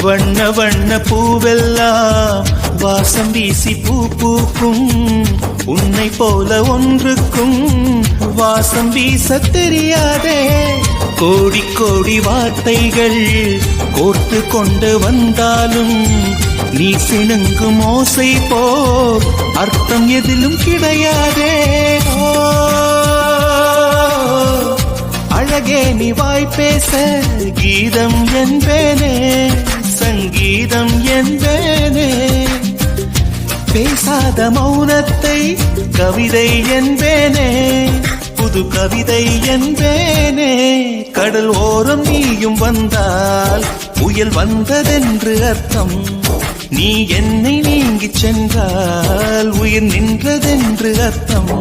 வண்ண வண்ண பூவெல்லாம் வாசம் வீசி பூ பூக்கும், உன்னை போல ஒன்றுக்கும் வாசம் வீச தெரியாதே. கோடி கோடி வார்த்தைகள் கோர்த்து கொண்டு வந்தாலும் நீ சிணுங்கும் ஓசை போல் அர்த்தம் எதிலும் கிடையாதே. அழகே நீ வாய் பேச கீதம் என்பேனே, சங்கீதம் என்பேனே. பேசாத மௌனத்தை கவிதை என்பேனே, புது கவிதை என்பேனே. கடல் ஓரம் நீயும் வந்தால் புயல் வந்ததென்று அர்த்தம், நீ என்னை நீங்கிச் சென்றால் உயிர் நின்றதென்று அர்த்தம்.